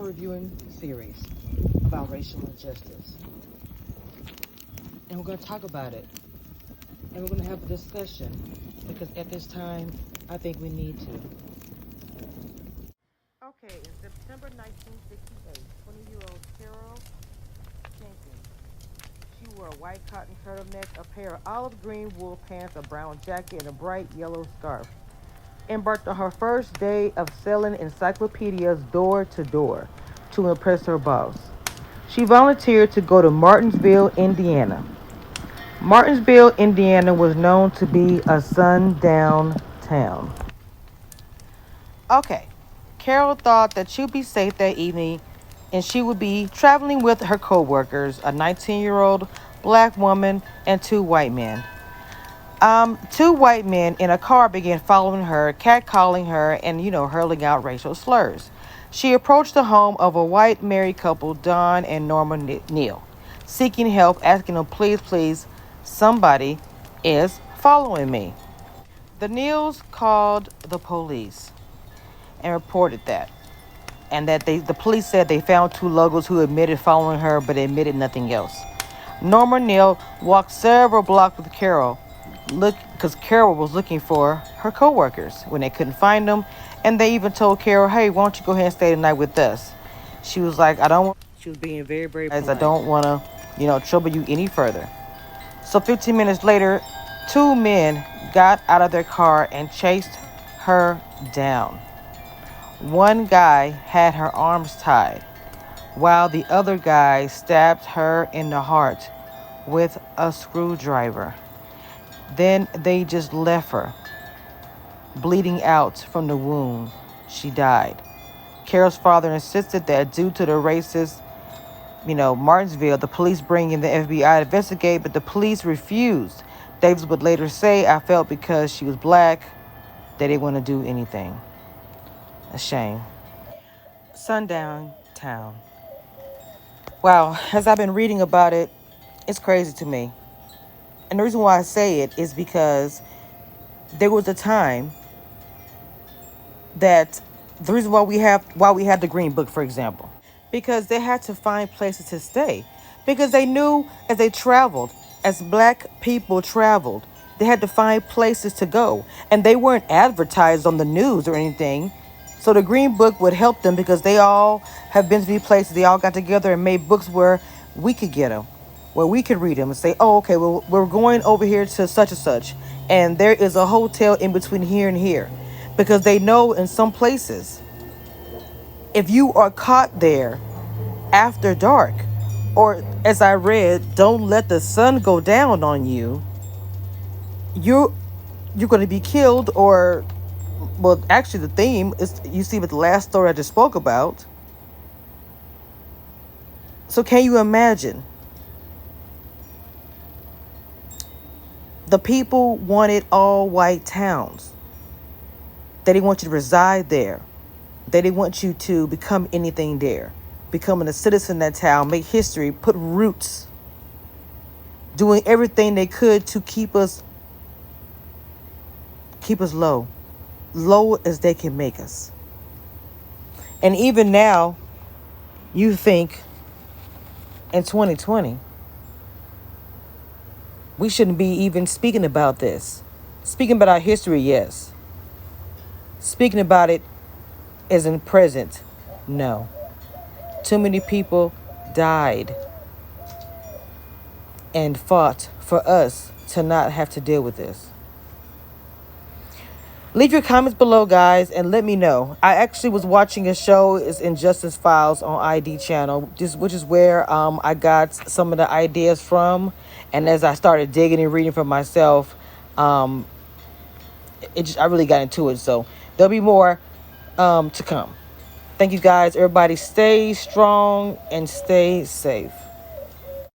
reviewing series about racial injustice. And we're going to talk about it. And we're going to have a discussion because at this time, I think we need to. Okay, in September 1968, 20-year-old Carol Jenkins. She wore a white cotton turtleneck, a pair of olive green wool pants, a brown jacket, and a bright yellow scarf. Embarked on her first day of selling encyclopedias door to door to impress her boss. She volunteered to go to Martinsville, Indiana. Martinsville, Indiana was known to be a sundown town. Okay, Carol thought that she'd be safe that evening and she would be traveling with her co-workers, a 19-year-old black woman and two white men. Two white men in a car began following her, catcalling her, and, hurling out racial slurs. She approached the home of a white married couple, Don and Norma Neal, seeking help, asking them, please, somebody is following me. The Neals called the police and reported that. And that the police said they found two locals who admitted following her, but admitted nothing else. Norma Neal walked several blocks with Carol, because Carol was looking for her co-workers when they couldn't find them, and they even told Carol, "Hey, why don't you go ahead and stay the night with us?" She was like, She was being very, very polite. I don't want to, trouble you any further. So 15 minutes later, two men got out of their car and chased her down. One guy had her arms tied, while the other guy stabbed her in the heart with a screwdriver. Then they just left her, bleeding out from the wound. She died. Carol's father insisted that due to the racist, Martinsville, the police bring in the FBI to investigate, but the police refused. Davis would later say, "I felt because she was black, they didn't want to do anything." A shame. Sundown town. Wow, as I've been reading about it, it's crazy to me. And the reason why I say it is because there was a time that the reason why we had the Green Book, for example, because they had to find places to stay. Because they knew as they traveled, as black people traveled, they had to find places to go. And they weren't advertised on the news or anything. So the Green Book would help them because they all have been to these places. They all got together and made books where we could get them, where we could read them and say, "Oh, okay, well, we're going over here to such and such. And there is a hotel in between here and here." Because they know in some places, if you are caught there after dark, or as I read, don't let the sun go down on you, you're going to be killed. Or, well, actually the theme is, you see with the last story I just spoke about. So can you imagine? The people wanted all white towns. They didn't want you to reside there. They didn't want you to become anything there. Becoming a citizen in that town, make history, put roots. Doing everything they could to keep us low. Low as they can make us. And even now, you think in 2020, we shouldn't be even speaking about this. Speaking about our history, yes. Speaking about it as in present, no. Too many people died and fought for us to not have to deal with this. Leave your comments below, guys, and let me know. I actually was watching a show, it's Injustice Files on ID channel, which is where I got some of the ideas from. And as I started digging and reading for myself, I really got into it. So there'll be more to come. Thank you, guys. Everybody stay strong and stay safe.